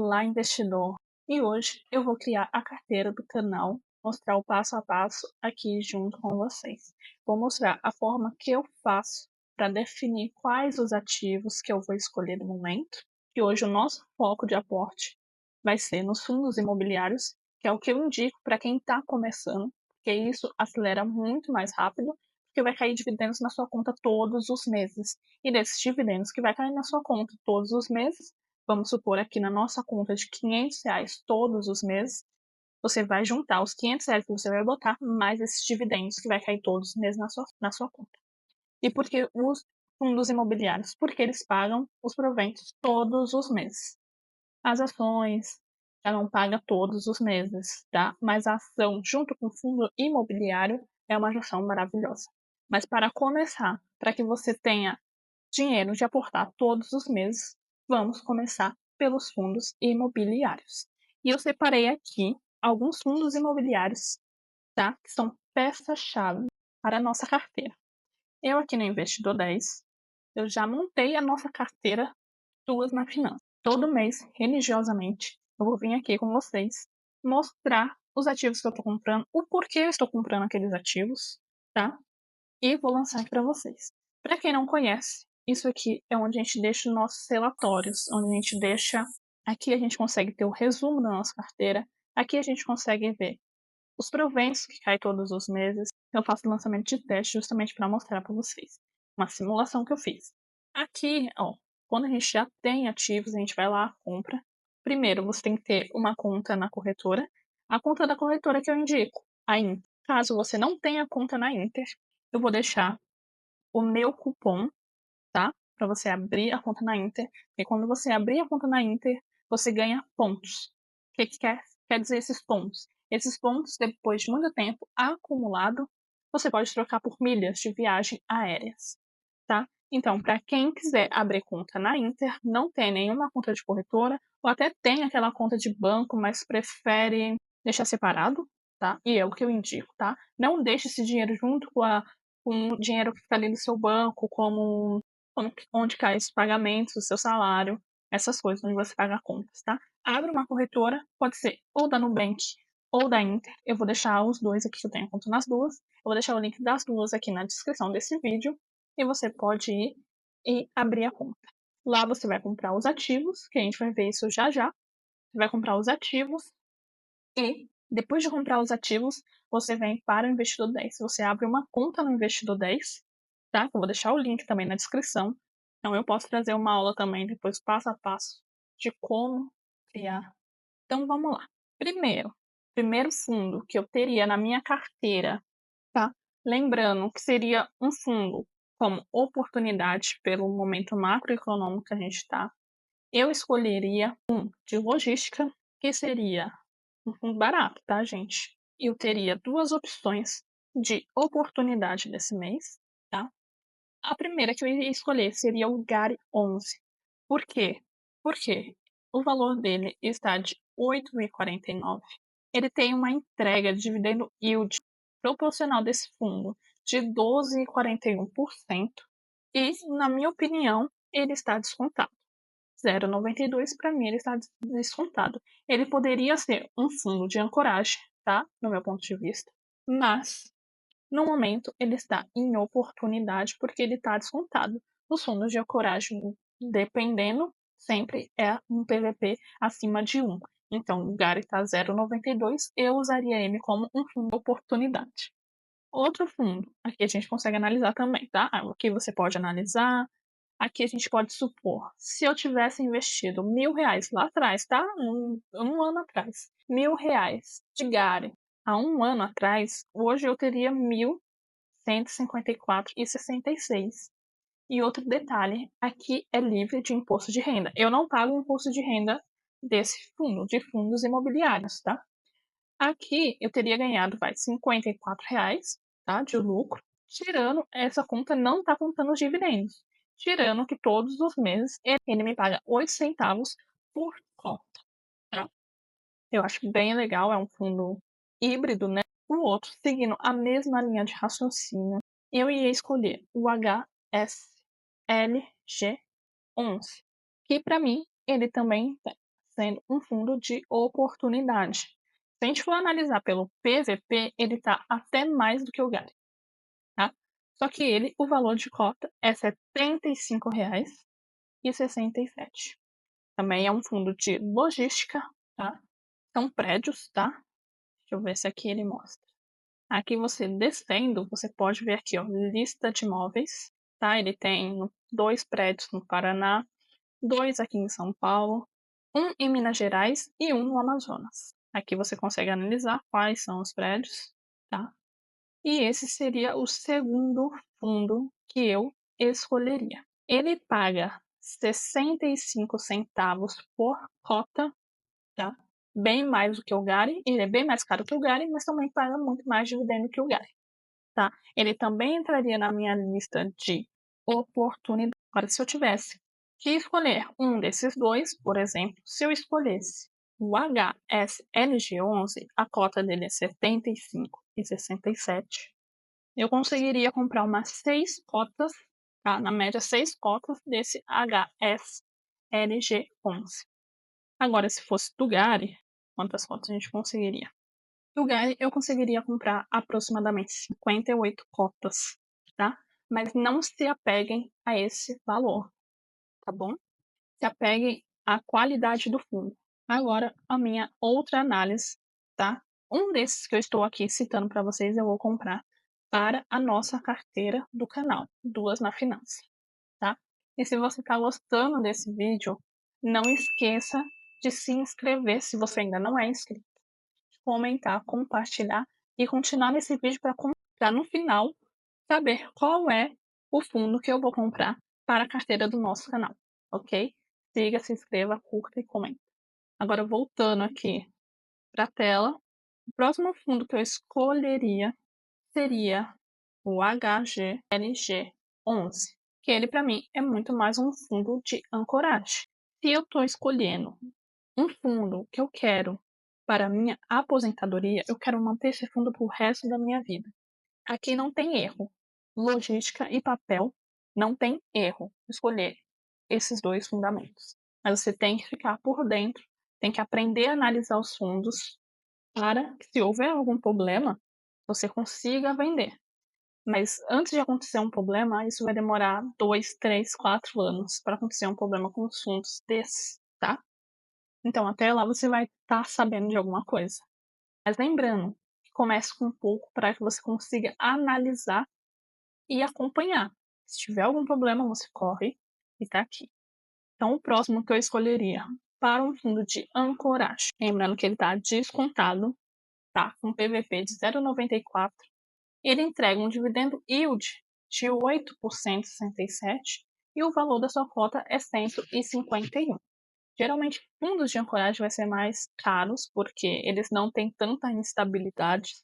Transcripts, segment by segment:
Olá, investidor! E hoje eu vou criar a carteira do canal, mostrar o passo a passo aqui junto com vocês. Vou mostrar a forma que eu faço para definir quais os ativos que eu vou escolher no momento. E hoje o nosso foco de aporte vai ser nos fundos imobiliários, que é o que eu indico para quem está começando, porque isso acelera muito mais rápido, porque vai cair dividendos na sua conta todos os meses. E desses dividendos que vai cair na sua conta todos os meses, vamos supor aqui na nossa conta de R$ 500 todos os meses, você vai juntar os R$ 500 que você vai botar, mais esses dividendos que vai cair todos os meses na sua conta. E por que os fundos imobiliários? Porque eles pagam os proventos todos os meses. As ações já não paga todos os meses, tá? Mas a ação junto com o fundo imobiliário é uma ação maravilhosa. Mas para começar, para que você tenha dinheiro de aportar todos os meses, vamos começar pelos fundos imobiliários. E eu separei aqui alguns fundos imobiliários, tá? Que são peça-chave para a nossa carteira. Eu aqui no Investidor 10, eu já montei a nossa carteira Duas na Finança. Todo mês, religiosamente, eu vou vir aqui com vocês mostrar os ativos que eu estou comprando, o porquê eu estou comprando aqueles ativos, tá? E vou lançar aqui para vocês. Para quem não conhece, isso aqui é onde a gente deixa os nossos relatórios, onde a gente deixa... Aqui a gente consegue ter o resumo da nossa carteira, aqui a gente consegue ver os proventos que caem todos os meses. Eu faço lançamento de teste justamente para mostrar para vocês. Uma simulação que eu fiz. Aqui, ó, quando a gente já tem ativos, a gente vai lá, compra. Primeiro, você tem que ter uma conta na corretora. A conta da corretora que eu indico, a Inter. Caso você não tenha conta na Inter, eu vou deixar o meu cupom, tá? Para você abrir a conta na Inter. E quando você abrir a conta na Inter, você ganha pontos. O que quer dizer esses pontos? Esses pontos, depois de muito tempo acumulado, você pode trocar por milhas de viagem aéreas, tá? Então, para quem quiser abrir conta na Inter, não tem nenhuma conta de corretora, ou até tem aquela conta de banco, mas prefere deixar separado, tá? E é o que eu indico, tá? Não deixe esse dinheiro junto com o dinheiro que fica ali no seu banco, como onde cai os pagamentos, o seu salário, essas coisas, onde você paga contas, tá? Abre uma corretora, pode ser ou da Nubank ou da Inter. Eu vou deixar os dois aqui, que eu tenho conta nas duas. Eu vou deixar o link das duas aqui na descrição desse vídeo e você pode ir e abrir a conta. Lá você vai comprar os ativos, que a gente vai ver isso já já. Você vai comprar os ativos e depois de comprar os ativos, você vem para o Investidor 10. Você abre uma conta no Investidor 10, tá? Eu vou deixar o link também na descrição. Então eu posso trazer uma aula também depois passo a passo de como criar. Então vamos lá. Primeiro fundo que eu teria na minha carteira, tá? Lembrando que seria um fundo como oportunidade pelo momento macroeconômico que a gente está. Eu escolheria um de logística, que seria um fundo barato, tá, gente? Eu teria duas opções de oportunidade desse mês, tá? A primeira que eu iria escolher seria o GARI 11. Por quê? Porque o valor dele está de R$ 8,49. Ele tem uma entrega de dividendo yield proporcional desse fundo de 12,41%. E, na minha opinião, ele está descontado. 0,92 para mim ele está descontado. Ele poderia ser um fundo de ancoragem, tá? No meu ponto de vista. Mas no momento, ele está em oportunidade porque ele está descontado. Os fundos de ancoragem, dependendo, sempre é um PVP acima de 1. Então, o GARI está 0,92, eu usaria ele como um fundo de oportunidade. Outro fundo, aqui a gente consegue analisar também, tá? Aqui você pode analisar, aqui a gente pode supor, se eu tivesse investido R$ 1.000 lá atrás, tá? Um ano atrás, R$ 1.000 de GARI há um ano atrás, hoje eu teria 1.154,66. E outro detalhe, aqui é livre de imposto de renda. Eu não pago imposto de renda desse fundo, de fundos imobiliários, tá? Aqui eu teria ganhado, R$ 54, tá, de lucro, tirando, essa conta não tá contando os dividendos, tirando que todos os meses ele me paga 8 centavos por conta, tá? Eu acho bem legal, é um fundo híbrido, né? O outro, seguindo a mesma linha de raciocínio, eu ia escolher o HSLG11, que para mim ele também tem sendo um fundo de oportunidade. Se a gente for analisar pelo PVP, ele está até mais do que o GARI, tá? Só que ele, o valor de cota é R$ 75,67. Também é um fundo de logística, tá? São prédios, tá? Deixa eu ver se aqui ele mostra. Aqui você descendo, você pode ver aqui, ó, lista de imóveis, tá? Ele tem 2 prédios no Paraná, 2 aqui em São Paulo, 1 em Minas Gerais e 1 no Amazonas. Aqui você consegue analisar quais são os prédios, tá? E esse seria o segundo fundo que eu escolheria. Ele paga 65 centavos por cota, tá? Bem mais do que o Gari. Ele é bem mais caro que o Gari, mas também paga muito mais dividendo que o Gari, tá? Ele também entraria na minha lista de oportunidades. Agora, se eu tivesse que escolher um desses dois, por exemplo, se eu escolhesse o HSLG11, a cota dele é 75,67. Eu conseguiria comprar umas 6 cotas, tá? Na média, 6 cotas desse HSLG11. Agora, se fosse do Gari, quantas cotas a gente conseguiria? Do Gari, eu conseguiria comprar aproximadamente 58 cotas, tá? Mas não se apeguem a esse valor, tá bom? Se apeguem à qualidade do fundo. Agora, a minha outra análise, tá? Um desses que eu estou aqui citando para vocês, eu vou comprar para a nossa carteira do canal, Duas na Finança, tá? E se você está gostando desse vídeo, não esqueça de se inscrever se você ainda não é inscrito, comentar, compartilhar e continuar nesse vídeo para no final saber qual é o fundo que eu vou comprar para a carteira do nosso canal, ok? Siga, se inscreva, curta e comente. Agora, voltando aqui para a tela, o próximo fundo que eu escolheria seria o HGLG11, que ele para mim é muito mais um fundo de ancoragem. Se eu estou escolhendo um fundo que eu quero para a minha aposentadoria, eu quero manter esse fundo para o resto da minha vida. Aqui não tem erro. Logística e papel não tem erro. Escolher esses dois fundamentos. Mas você tem que ficar por dentro, tem que aprender a analisar os fundos para que, se houver algum problema, você consiga vender. Mas antes de acontecer um problema, isso vai demorar 2, 3, 4 anos para acontecer um problema com os fundos desses, tá? Então, até lá você vai estar sabendo de alguma coisa. Mas lembrando, comece com um pouco para que você consiga analisar e acompanhar. Se tiver algum problema, você corre e está aqui. Então, o próximo que eu escolheria para um fundo de ancoragem. Lembrando que ele está descontado, tá? Com PVP de 0,94. Ele entrega um dividendo yield de 8,67 e o valor da sua cota é 151. Geralmente, fundos de ancoragem vai ser mais caros, porque eles não têm tanta instabilidade,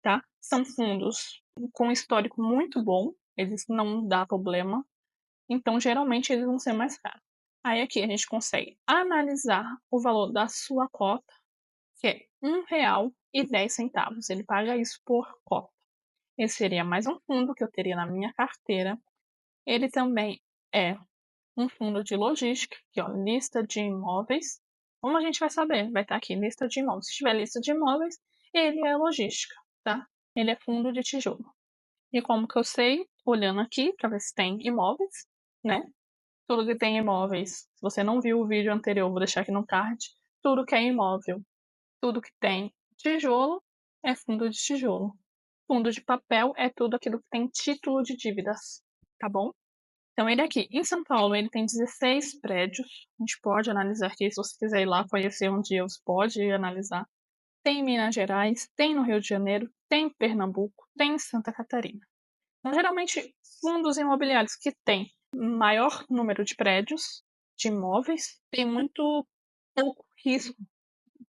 tá? São fundos com histórico muito bom, eles não dá problema, então geralmente eles vão ser mais caros. Aí aqui a gente consegue analisar o valor da sua cota, que é R$ 1,10. Ele paga isso por cota. Esse seria mais um fundo que eu teria na minha carteira. Ele também é um fundo de logística, aqui ó, lista de imóveis. Como a gente vai saber? Vai estar aqui, lista de imóveis. Se tiver lista de imóveis, ele é logística, tá? Ele é fundo de tijolo. E como que eu sei? Olhando aqui, para ver se tem imóveis, né? Tudo que tem imóveis. Se você não viu o vídeo anterior, vou deixar aqui no card. Tudo que é imóvel, tudo que tem tijolo, é fundo de tijolo. Fundo de papel é tudo aquilo que tem título de dívidas, tá bom? Então, ele aqui, em São Paulo, ele tem 16 prédios. A gente pode analisar aqui, se você quiser ir lá conhecer um dia, você pode analisar. Tem em Minas Gerais, tem no Rio de Janeiro, tem em Pernambuco, tem em Santa Catarina. Então, geralmente, fundos imobiliários que têm maior número de prédios, de imóveis, tem muito pouco risco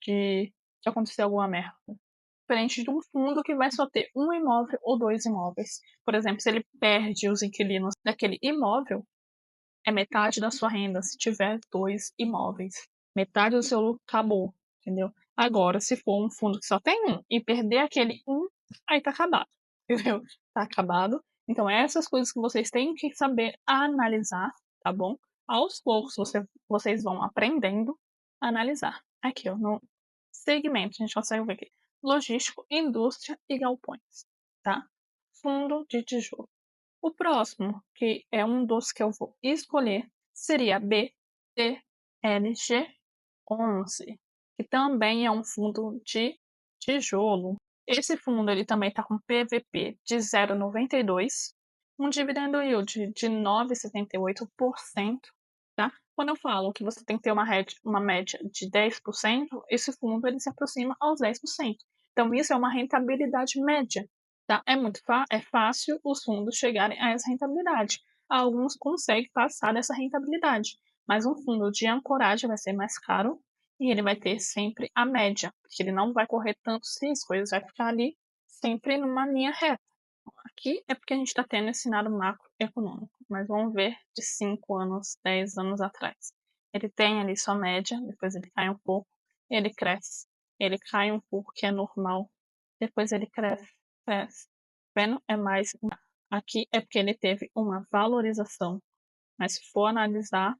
de acontecer alguma merda. Diferente de um fundo que vai só ter um imóvel ou dois imóveis. Por exemplo, se ele perde os inquilinos daquele imóvel, é metade da sua renda se tiver dois imóveis. Metade do seu lucro acabou, entendeu? Agora, se for um fundo que só tem um e perder aquele um, aí tá acabado, entendeu? Tá acabado. Então, essas coisas que vocês têm que saber analisar, tá bom? Aos poucos vocês vão aprendendo, analisar. Aqui, ó, no segmento, a gente consegue ver aqui, logístico, indústria e galpões, tá? Fundo de tijolo. O próximo, que é um dos que eu vou escolher, seria BTLG11, que também é um fundo de tijolo. Esse fundo ele também está com PVP de 0,92, um dividendo yield de 9,78%, tá? Quando eu falo que você tem que ter uma média de 10%, esse fundo ele se aproxima aos 10%. Então, isso é uma rentabilidade média. Tá? É fácil os fundos chegarem a essa rentabilidade. Alguns conseguem passar dessa rentabilidade, mas um fundo de ancoragem vai ser mais caro e ele vai ter sempre a média, porque ele não vai correr tantos riscos, ele vai ficar ali sempre numa linha reta. Aqui é porque a gente está tendo esse cenário macroeconômico, mas vamos ver de 5 anos, 10 anos atrás. Ele tem ali sua média, depois ele cai um pouco, ele cresce, ele cai um pouco, que é normal, depois ele cresce, cresce. Vendo? É mais. Aqui é porque ele teve uma valorização, mas se for analisar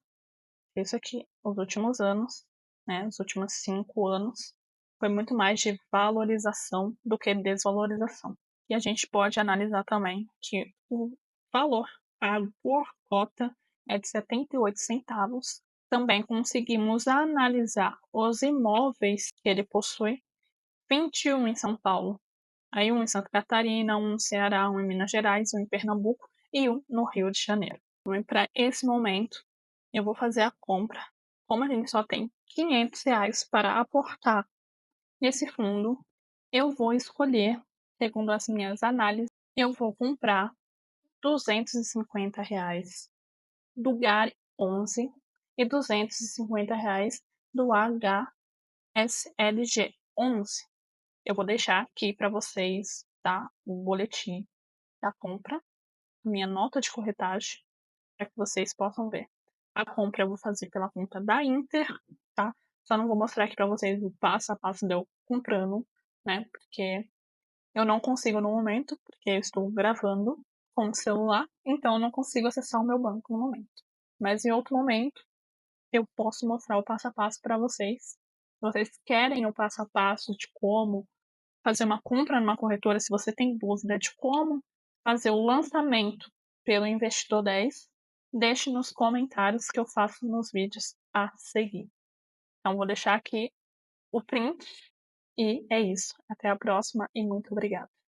isso aqui, os últimos anos, né, os últimos 5 anos, foi muito mais de valorização do que desvalorização. E a gente pode analisar também que o valor pago por cota é de 78 centavos. Também conseguimos analisar os imóveis que ele possui, 21 em São Paulo, aí um em Santa Catarina, um no Ceará, um em Minas Gerais, um em Pernambuco e um no Rio de Janeiro. Então, para esse momento, eu vou fazer a compra. Como a gente só tem R$ 500 para aportar nesse fundo, eu vou escolher, segundo as minhas análises, eu vou comprar R$ 250 do GAR 11 e R$ 250 do HSLG 11. Eu vou deixar aqui para vocês, tá? O boletim da compra, minha nota de corretagem, para que vocês possam ver. A compra eu vou fazer pela conta da Inter, tá? Só não vou mostrar aqui para vocês o passo a passo de eu comprando, né? Porque eu não consigo no momento, porque eu estou gravando com o celular, então eu não consigo acessar o meu banco no momento. Mas em outro momento, eu posso mostrar o passo a passo para vocês. Se vocês querem o passo a passo de como fazer uma compra numa corretora, se você tem dúvida de como fazer o lançamento pelo Investidor 10, deixe nos comentários que eu faço nos vídeos a seguir. Então, vou deixar aqui o print e é isso. Até a próxima e muito obrigada.